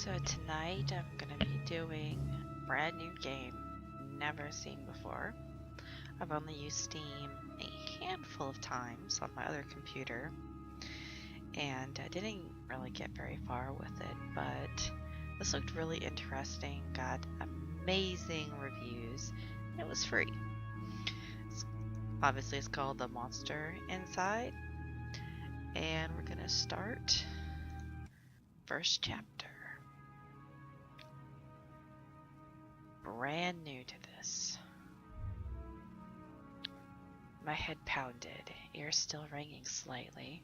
So tonight I'm going to be doing a brand new game, never seen before. I've only used Steam a handful of times on my other computer, and I didn't really get very far with it, but this looked really interesting, got amazing reviews, and it was free. Obviously it's called The Monster Inside, and we're going to start first chapter. Brand new to this. My head pounded, ears still ringing slightly.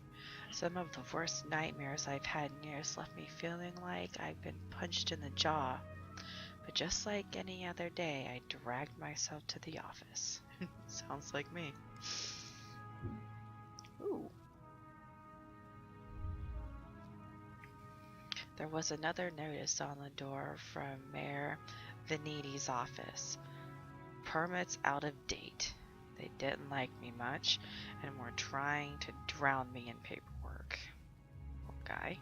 Some of the worst nightmares I've had in years left me feeling like I've been punched in the jaw. But just like any other day, I dragged myself to the office. Sounds like me. Ooh. There was another notice on the door from Mayor Veniti's office. Permits out of date. They didn't like me much and were trying to drown me in paperwork. Poor guy.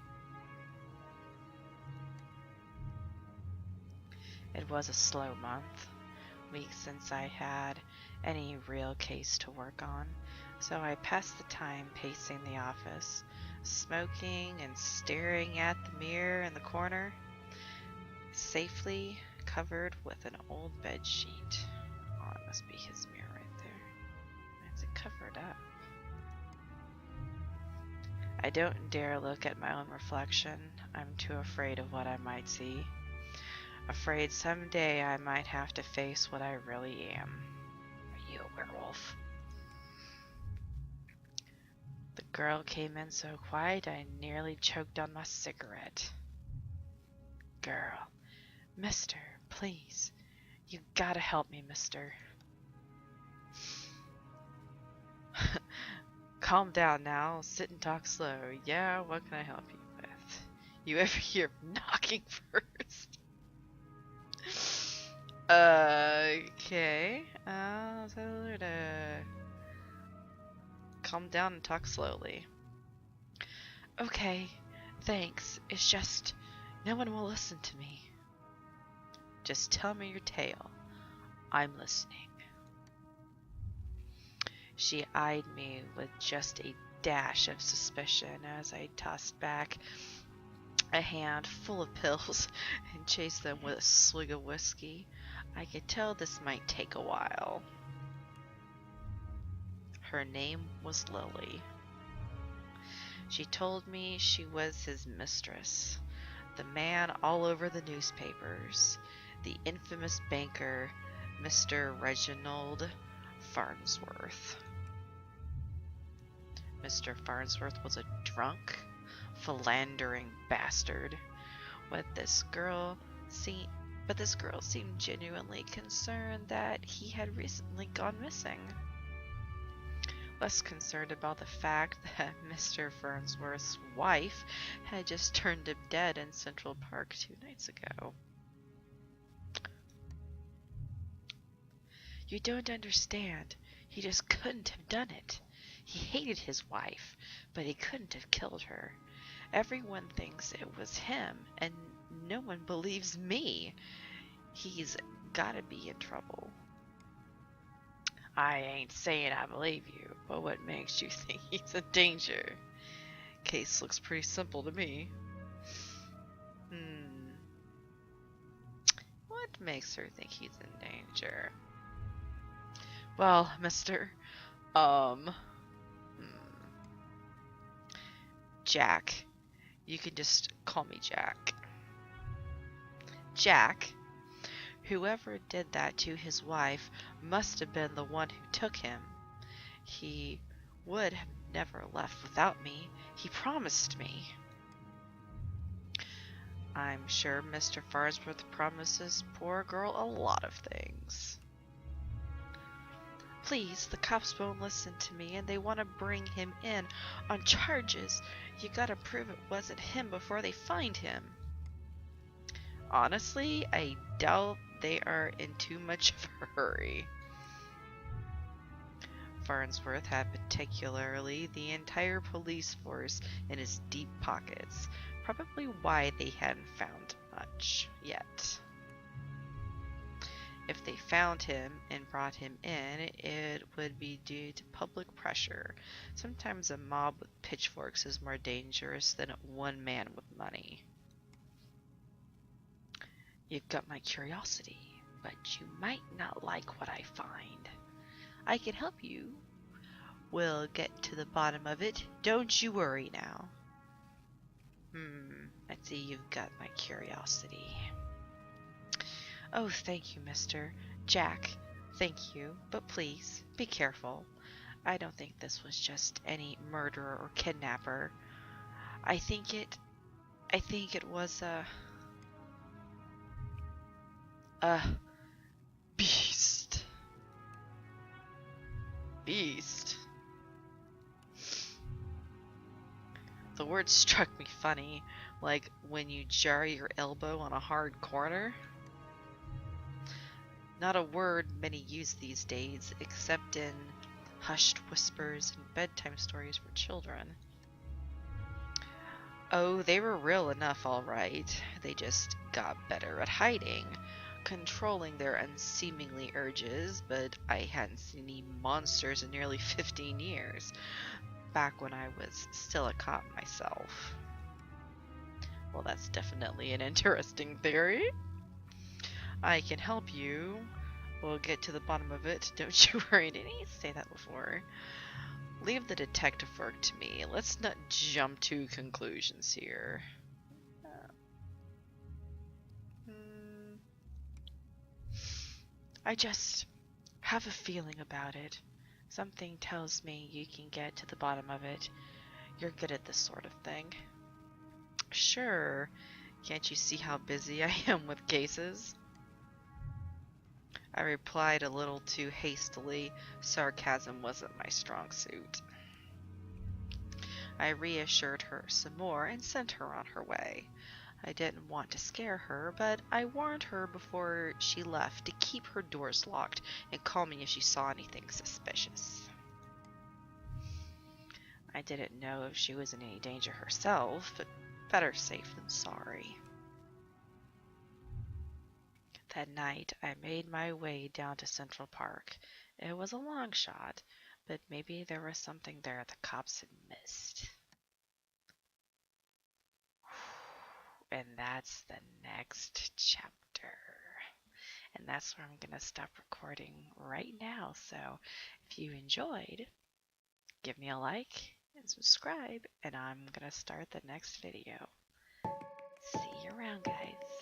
It was a slow month, weeks since I had any real case to work on, so I passed the time pacing the office, smoking and staring at the mirror in the corner, safely covered with an old bed sheet. Oh, it must be his mirror right there. Why is it covered up? I don't dare look at my own reflection. I'm too afraid of what I might see. Afraid someday I might have to face what I really am. Are you a werewolf? The girl came in so quiet I nearly choked on my cigarette. Girl. Mister, please. You gotta help me, mister. Calm down now. Sit and talk slow. Yeah, what can I help you with? You ever hear knocking first? Okay. Tell her to calm down and talk slowly. Okay, thanks. It's just no one will listen to me. Just tell me your tale. I'm listening. She eyed me with just a dash of suspicion as I tossed back a hand full of pills and chased them with a swig of whiskey. I could tell this might take a while. Her name was Lily. She told me she was his mistress, the man all over the newspapers, the infamous banker, Mr. Reginald Farnsworth. Mr. Farnsworth was a drunk, philandering bastard. But this girl seemed genuinely concerned that he had recently gone missing. Less concerned about the fact that Mr. Farnsworth's wife had just turned up dead in Central Park 2 nights ago. You don't understand. He just couldn't have done it. He hated his wife, but he couldn't have killed her. Everyone thinks it was him, and no one believes me. He's gotta be in trouble. I ain't saying I believe you, but what makes you think he's in danger? Case looks pretty simple to me. What makes her think he's in danger? Well, mister, Jack. You can just call me Jack. Jack? Whoever did that to his wife must have been the one who took him. He would have never left without me. He promised me. I'm sure Mr. Farnsworth promises poor girl a lot of things. Please, the cops won't listen to me and they want to bring him in on charges. You gotta prove it wasn't him before they find him. Honestly, I doubt they are in too much of a hurry. Farnsworth had particularly the entire police force in his deep pockets, probably why they hadn't found much yet. If they found him and brought him in, it would be due to public pressure. Sometimes a mob with pitchforks is more dangerous than one man with money. You've got my curiosity, but you might not like what I find. I can help you. We'll get to the bottom of it. Don't you worry now. I see you've got my curiosity. Oh, thank you, Mr. Jack. Thank you, but please, be careful. I don't think this was just any murderer or kidnapper. I think it was a beast. Beast. The word struck me funny, like when you jar your elbow on a hard corner. Not a word many use these days, except in hushed whispers and bedtime stories for children. Oh, they were real enough, all right. They just got better at hiding, controlling their unseemly urges, but I hadn't seen any monsters in nearly 15 years, back when I was still a cop myself. Well, that's definitely an interesting theory. I can help you. We'll get to the bottom of it. Don't you worry. Didn't he say that before? Leave the detective work to me. Let's not jump to conclusions here. I just have a feeling about it. Something tells me you can get to the bottom of it. You're good at this sort of thing. Sure. Can't you see how busy I am with cases? I replied a little too hastily. Sarcasm wasn't my strong suit. I reassured her some more and sent her on her way. I didn't want to scare her, but I warned her before she left to keep her doors locked and call me if she saw anything suspicious. I didn't know if she was in any danger herself, but better safe than sorry. That night, I made my way down to Central Park. It was a long shot, but maybe there was something there the cops had missed. And that's the next chapter. And that's where I'm going to stop recording right now. So if you enjoyed, give me a like and subscribe, and I'm going to start the next video. See you around, guys.